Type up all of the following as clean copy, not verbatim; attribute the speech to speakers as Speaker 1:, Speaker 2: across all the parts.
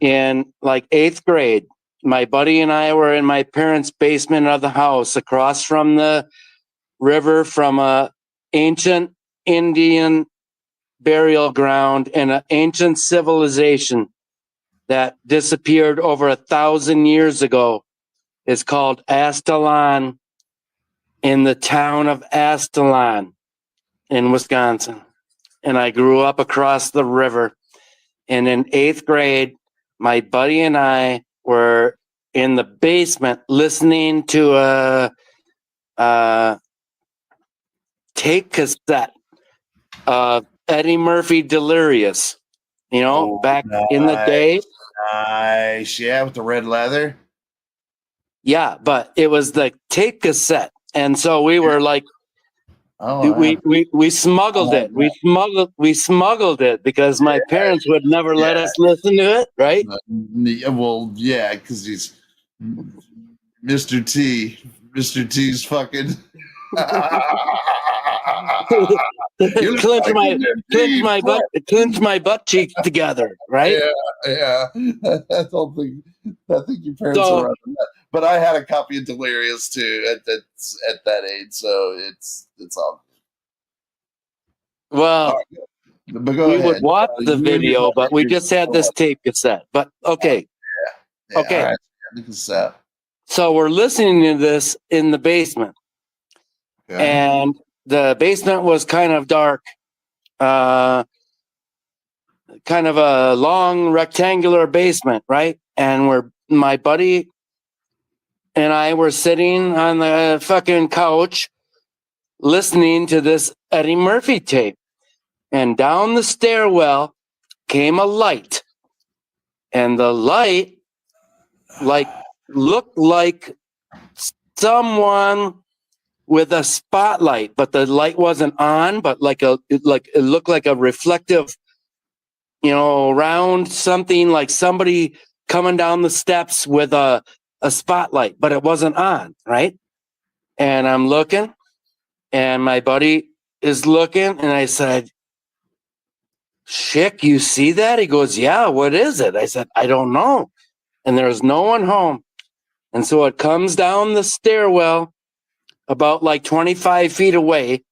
Speaker 1: in like 8th grade. My buddy and I were in my parents' basement of the house across from the river from a ancient Indian burial ground and an ancient civilization that disappeared over 1,000 years ago. It's called Astalon, in the town of Astalon in Wisconsin. And I grew up across the river. And in 8th grade, my buddy and I were in the basement listening to a tape cassette of Eddie Murphy Delirious. You know, back in the day.
Speaker 2: Nice. Yeah, with the red leather.
Speaker 1: Yeah, but it was the tape cassette. And so we were like, we smuggled it. We smuggled it because my parents would never let us listen to it, right?
Speaker 2: Well, yeah, because he's Mr. T. Mr. T's fucking
Speaker 1: clench my butt cheeks together, right?
Speaker 2: Yeah. I think your parents are right on that. But I had a copy of Delirious too at that age, so it's all
Speaker 1: good. Well,
Speaker 2: but go
Speaker 1: we
Speaker 2: ahead.
Speaker 1: would watch the video, but we just had this tape cassette. But okay.
Speaker 2: Yeah.
Speaker 1: Okay.
Speaker 2: All right. The cassette.
Speaker 1: So we're listening to this in the basement. Okay. And the basement was kind of dark. Kind of a long rectangular basement, right? And my buddy and I were sitting on the fucking couch listening to this Eddie Murphy tape. And down the stairwell came a light. And the light looked like someone with a spotlight, but the light wasn't on, but it looked like a reflective, round something, like somebody coming down the steps with a spotlight, but it wasn't on, right? And I'm looking, and my buddy is looking, and I said, "Chick, you see that?" He goes, "Yeah, what is it?" I said, "I don't know." And there's no one home. And so it comes down the stairwell about like 25 feet away,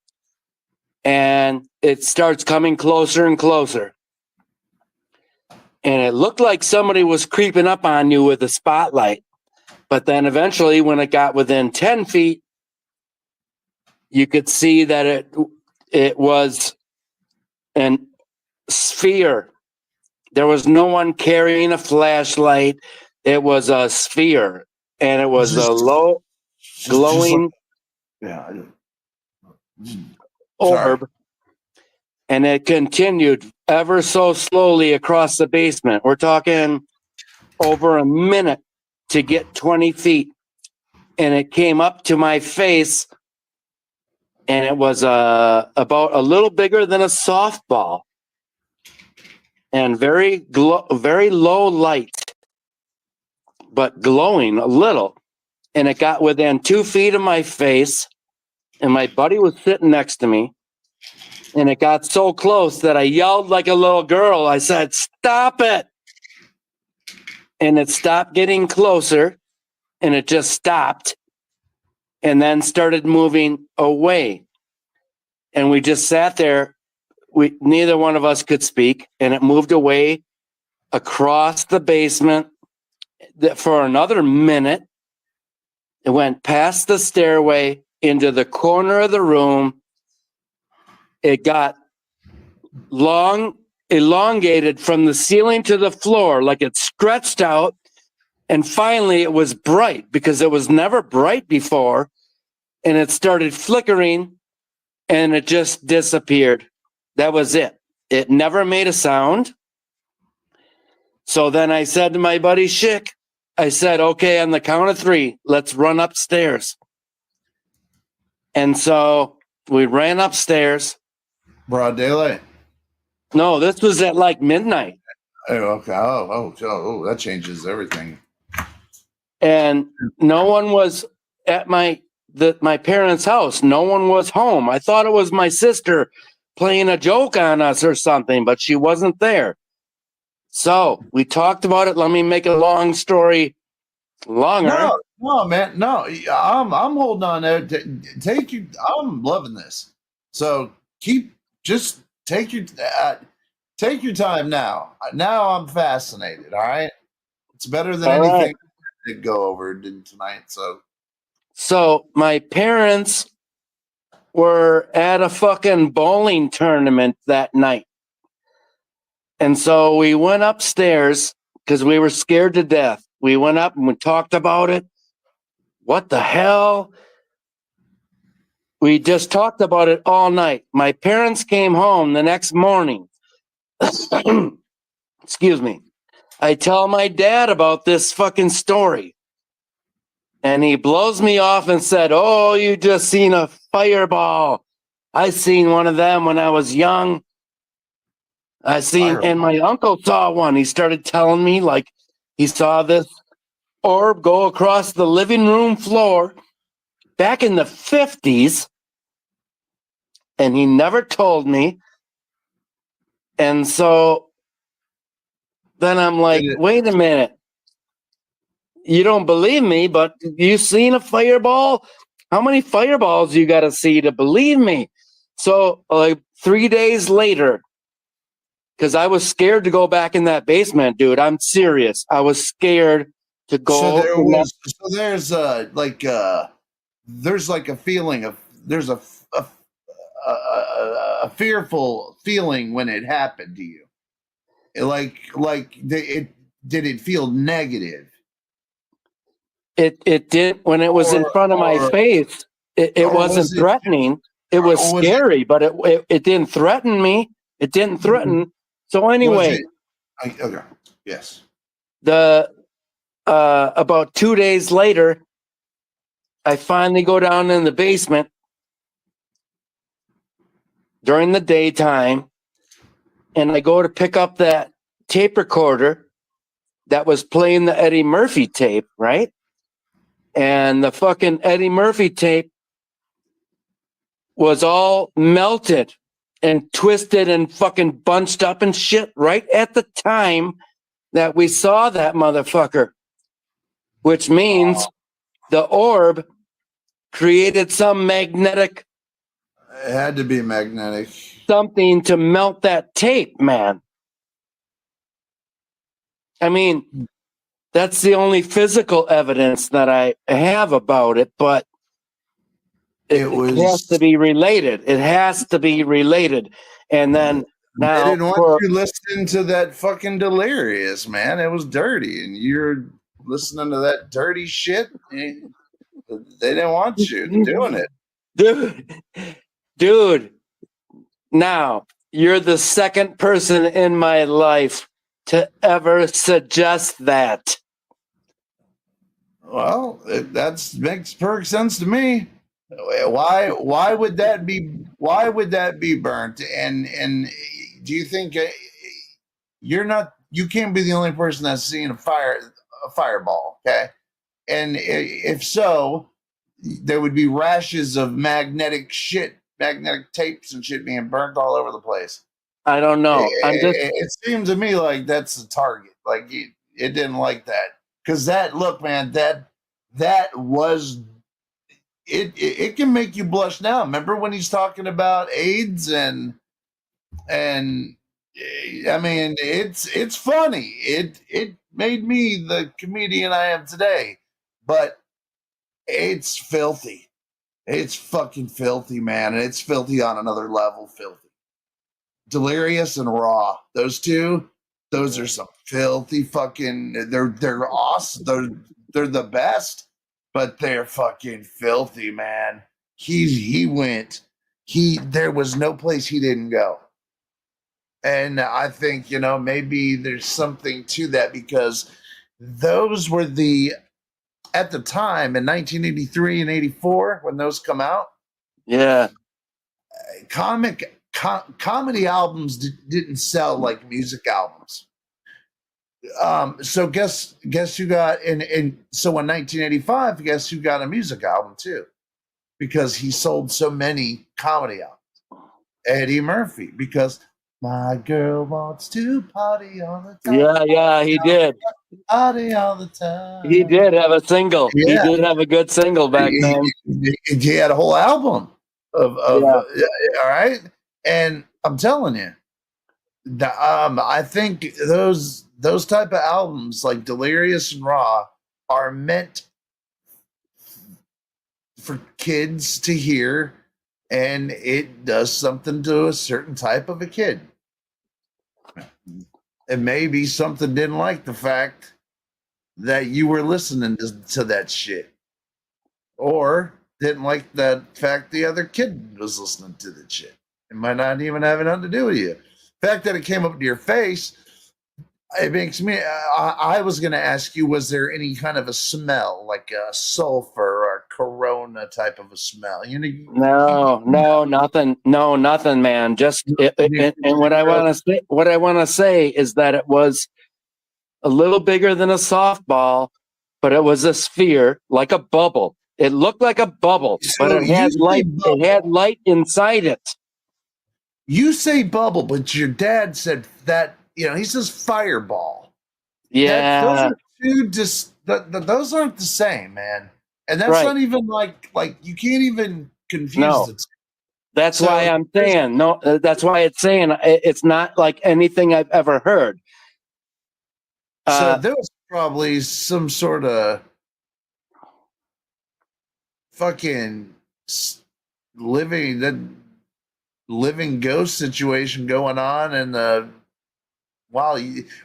Speaker 1: and it starts coming closer and closer. And it looked like somebody was creeping up on you with a spotlight. But then eventually, when it got within 10 feet, you could see that it was a sphere. There was no one carrying a flashlight. It was a sphere, and it was a low, glowing orb. And it continued ever so slowly across the basement. We're talking over a minute to get 20 feet. And it came up to my face, and it was about a little bigger than a softball. And very low light, but glowing a little. And it got within 2 feet of my face, and my buddy was sitting next to me. And it got so close that I yelled like a little girl. I said, "Stop it!" And it stopped getting closer, and it just stopped, and then started moving away. And we just sat there. Neither one of us could speak, and it moved away across the basement for another minute. It went past the stairway into the corner of the room. It got elongated from the ceiling to the floor, like it stretched out. And finally, it was bright because it was never bright before. And it started flickering, and it just disappeared. That was it. It never made a sound. So then I said to my buddy Schick, I said, "Okay, on the count of 3, let's run upstairs." And so we ran upstairs.
Speaker 2: Broad daylight?
Speaker 1: No, this was at like midnight.
Speaker 2: Oh, okay. Oh, that changes everything.
Speaker 1: And no one was at my parents' house. No one was home. I thought it was my sister playing a joke on us or something, but she wasn't there. So we talked about it. Let me make a long story longer.
Speaker 2: No, man, no. I'm holding on there. Take you. I'm loving this. So just take your time now. Now I'm fascinated. All right, it's better than
Speaker 1: All right.
Speaker 2: anything I did go over tonight.
Speaker 1: So my parents were at a fucking bowling tournament that night. And so we went upstairs because we were scared to death. We went up and we talked about it. What the hell? We just talked about it all night. My parents came home the next morning. Excuse me. I tell my dad about this fucking story. And he blows me off and said, "Oh, you just seen a fireball. I seen one of them when I was young. And my uncle saw one." He started telling me like he saw this orb go across the living room floor back in the 50s. And he never told me. And so then I'm like, wait a minute. You don't believe me, but you seen a fireball? How many fireballs you got to see to believe me? So like 3 days later, because I was scared to go back in that basement, dude. I'm serious. I was scared to go.
Speaker 2: There's like a feeling of there's a fearful feeling when it happened to you. Did it feel negative?
Speaker 1: It did when it was in front of my face. It wasn't threatening. It was scary, but it didn't threaten me. It didn't threaten. So anyway,
Speaker 2: okay, yes.
Speaker 1: About 2 days later, I finally go down in the basement during the daytime, and I go to pick up that tape recorder that was playing the Eddie Murphy tape, right? And the fucking Eddie Murphy tape was all melted and twisted and fucking bunched up and shit right at the time that we saw that motherfucker, which means the orb created some magnetic.
Speaker 2: It had to be magnetic.
Speaker 1: Something to melt that tape, man. I mean, that's the only physical evidence that I have about it, but it has to be related. It has to be related. And then now,
Speaker 2: they didn't want you listening to that fucking Delirious, man. It was dirty, and you're listening to that dirty shit. They didn't want you doing it,
Speaker 1: dude. Now you're the second person in my life to ever suggest that.
Speaker 2: Well, that makes perfect sense to me. Why would that be? Why would that be burnt? And do you think you can't be the only person that's seen a fireball? Okay, and if so, there would be rashes of magnetic tapes and shit being burnt all over the place.
Speaker 1: I don't know.
Speaker 2: It seems to me like that's the target. Like it didn't like that. Because look, man, that was it can make you blush now. Remember when he's talking about AIDS and I mean it's funny. It made me the comedian I am today, but it's filthy. It's fucking filthy, man, and it's filthy on another level. Filthy, Delirious and Raw. Those two. Those are some filthy fucking. They're awesome. They're the best, but they're fucking filthy, man. He went. There was no place he didn't go, and I think maybe there's something to that because those were at the time in 1983 and 84 when those come out.
Speaker 1: Yeah,
Speaker 2: comedy albums didn't sell like music albums. So guess who got so in 1985, guess who got a music album too? Because he sold so many comedy albums. Eddie Murphy, because My girl wants to party all the time.
Speaker 1: Yeah, he did.
Speaker 2: Party all the time.
Speaker 1: He did have a single. He
Speaker 2: Yeah.
Speaker 1: did have a good single back then.
Speaker 2: He had a whole album of
Speaker 1: Yeah.
Speaker 2: all right. And I'm telling you, I think those type of albums like Delirious and Raw are meant for kids to hear, and it does something to a certain type of a kid. And maybe something didn't like the fact that you were listening to that shit, or didn't like the fact the other kid was listening to the shit. It might not even have nothing to do with you. The fact that it came up to your face, it makes me. I was going to ask you: was there any kind of a smell, like a sulfur or Corona type of a smell?
Speaker 1: No, nothing, man. Just and what I want to say is that it was a little bigger than a softball, but it was a sphere, like a bubble. It looked like a bubble, but
Speaker 2: So
Speaker 1: it had light.
Speaker 2: bubble.
Speaker 1: It had light inside it.
Speaker 2: You say bubble, but your dad said that he says fireball.
Speaker 1: Yeah,
Speaker 2: those are two those aren't the same, man. And that's
Speaker 1: right.
Speaker 2: not even like you can't even confuse
Speaker 1: No.
Speaker 2: the two.
Speaker 1: That's why I'm saying no. That's why it's saying it's not like anything I've ever heard.
Speaker 2: So there was probably some sort of fucking living ghost situation going on. And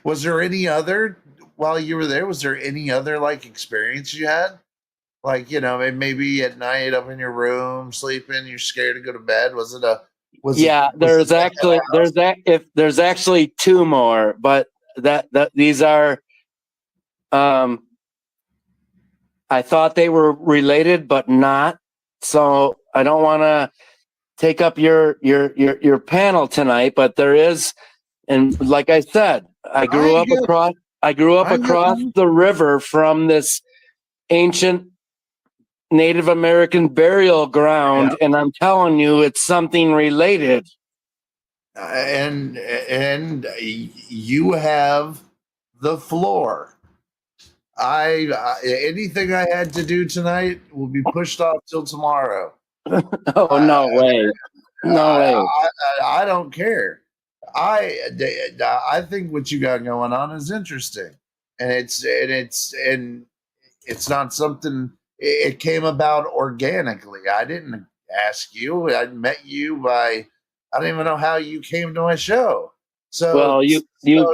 Speaker 2: was there any other while you were there? Was there any other like experience you had? Like maybe at night up in your room sleeping, you're scared to go to bed.
Speaker 1: There's actually two more, but that these are I thought they were related but not, so I don't want to take up your panel tonight, but there is. And like I said, I grew up across the river from this ancient Native American burial ground, and I'm telling you, it's something related.
Speaker 2: And you have the floor. Anything I had to do tonight will be pushed off till tomorrow.
Speaker 1: Oh, no way. No way.
Speaker 2: I don't care. I think what you got going on is interesting, and it's not something. It came about organically. I didn't ask you. I met you by. I don't even know how you came to my show. So
Speaker 1: well, you paid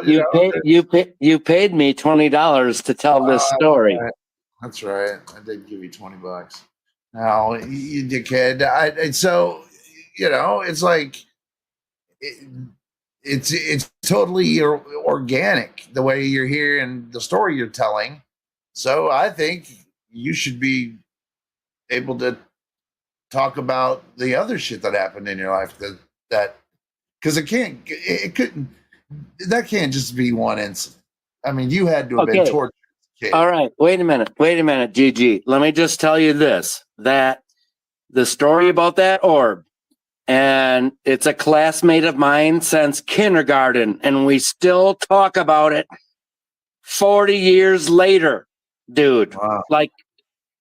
Speaker 1: me $20 to tell this story.
Speaker 2: That's right. I did give you $20. Now you dickhead. So it's like it's totally organic the way you're here and the story you're telling. So I think you should be able to talk about the other shit that happened in your life that because it couldn't that can't just be one incident. I mean, you had to have been tortured.
Speaker 1: All right, wait a minute, GG. Let me just tell you this: that the story about that orb, and it's a classmate of mine since kindergarten, and we still talk about it 40 years later, dude.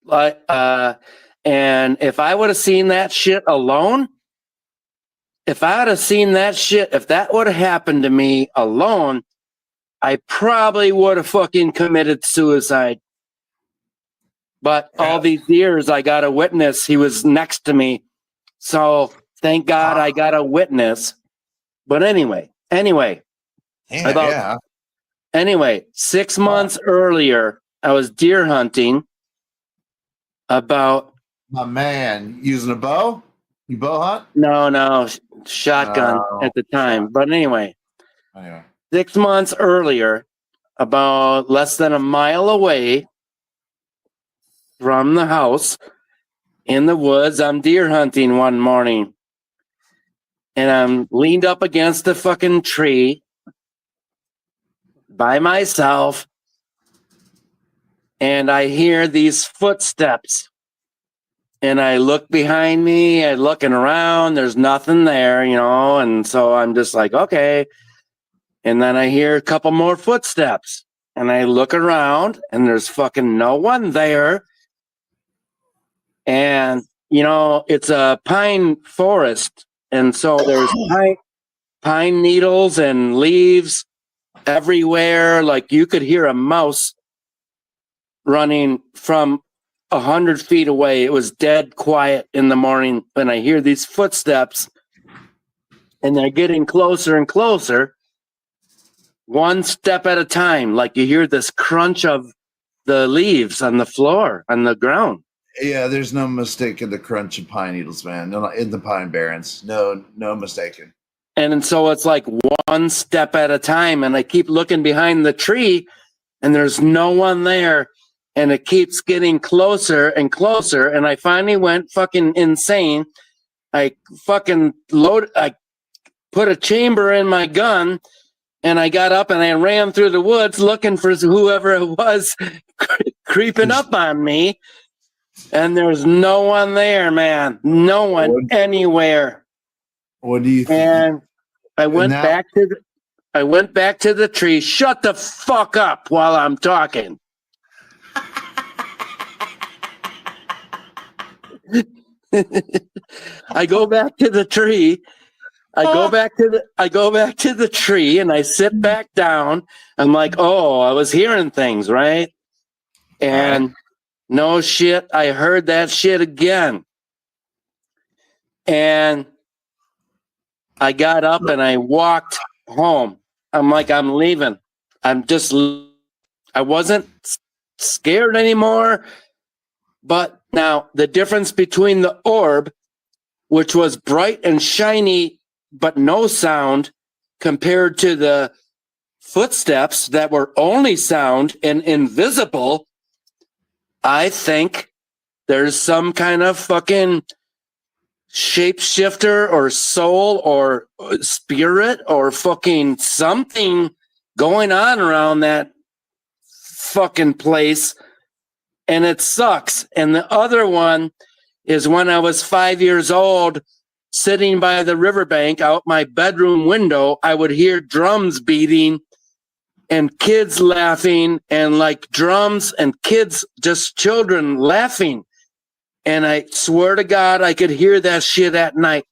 Speaker 2: Wow.
Speaker 1: And if I would have seen that shit alone, if that would have happened to me alone, I probably would have fucking committed suicide. But all these years, I got a witness. He was next to me. So thank God I got a witness. But anyway, 6 months earlier, I was deer hunting about.
Speaker 2: My man, using a bow? You bow hunt?
Speaker 1: No, shotgun at the time. But anyway, 6 months earlier, about less than a mile away from the house in the woods, I'm deer hunting one morning. And I'm leaned up against a fucking tree by myself. And I hear these footsteps. And I look behind me, I'm looking around, there's nothing there, you know, and so I'm just like, okay. And then I hear a couple more footsteps and I look around and there's fucking no one there. And, you know, it's a pine forest. And so there's pine needles and leaves everywhere. Like you could hear a mouse running from 100 feet away. It was dead quiet in the morning when I hear these footsteps and they're getting closer and closer, one step at a time. Like you hear this crunch of the leaves on the floor, on the ground.
Speaker 2: Yeah, there's no mistaking the crunch of pine needles, man. No, in the pine barrens. No mistaking.
Speaker 1: And so it's like one step at a time. And I keep looking behind the tree and there's no one there. And it keeps getting closer and closer. And I finally went fucking insane. I put a chamber in my gun and I got up and I ran through the woods looking for whoever it was creeping up on me. And there's no one there, man. No one anywhere.
Speaker 2: What do you think?
Speaker 1: And I went back to the tree. Shut the fuck up while I'm talking. I go back to the tree. I go back to the tree and I sit back down. I'm like, oh, I was hearing things, right? And no shit, I heard that shit again. And I got up and I walked home. I'm like, I'm leaving. I wasn't scared anymore. But now the difference between the orb, which was bright and shiny, but no sound, compared to the footsteps that were only sound and invisible, I think there's some kind of fucking shapeshifter or soul or spirit or fucking something going on around that fucking place. And it sucks. And the other one is when I was 5 years old, sitting by the riverbank out my bedroom window, I would hear drums beating and kids laughing and like drums and kids, just children laughing. And I swear to God, I could hear that shit at night.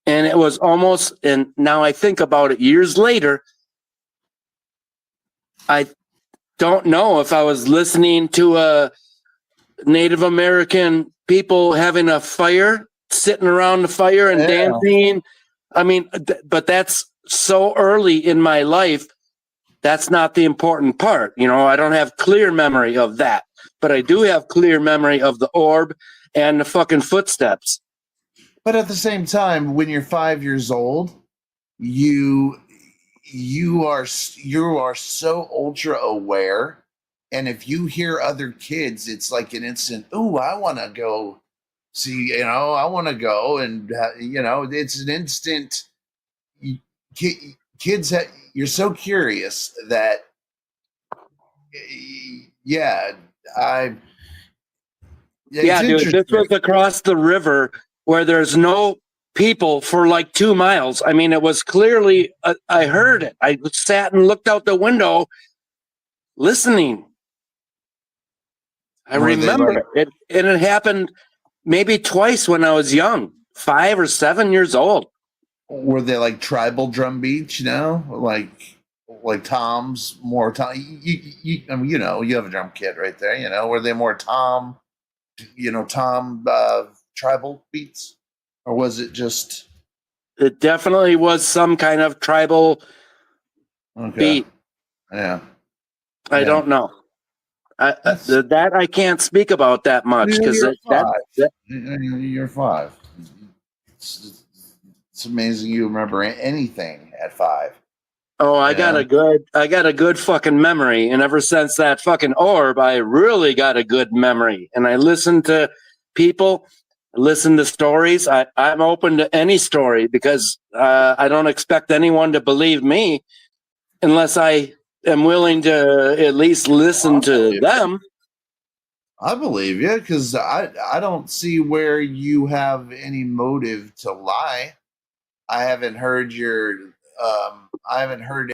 Speaker 1: And it was almost, and now I think about it years later, I don't know if I was listening to a Native American people having a fire, sitting around the fire and dancing. I mean, but that's so early in my life. That's not the important part. You know, I don't have clear memory of that, but I do have clear memory of the orb and the fucking footsteps.
Speaker 2: But at the same time, when you're 5 years old, you are so ultra aware. And if you hear other kids, it's like an instant, ooh, I want to go see, you know, I want to go. And, you know, it's an instant. Kids, you're so curious that, yeah,
Speaker 1: dude, this was across the river where there's no people for like 2 miles. I mean, it was clearly, I heard it. I sat and looked out the window listening. I remember it, and it happened maybe twice when I was young, 5 or 7 years old.
Speaker 2: Were they like tribal drum beats, you know, like toms, more tom? I mean, you know, you have a drum kit right there, you know. Were they more tom, tribal beats, or was it just?
Speaker 1: It definitely was some kind of tribal beat.
Speaker 2: Yeah,
Speaker 1: I don't know. That I can't speak about that much because
Speaker 2: you're 5. It's amazing you remember anything at 5.
Speaker 1: Oh, I got a good fucking memory, and ever since that fucking orb, I really got a good memory. And I listen to people, listen to stories. I'm open to any story because I don't expect anyone to believe me unless I am willing to at least listen to them.
Speaker 2: I believe you because I don't see where you have any motive to lie. I haven't heard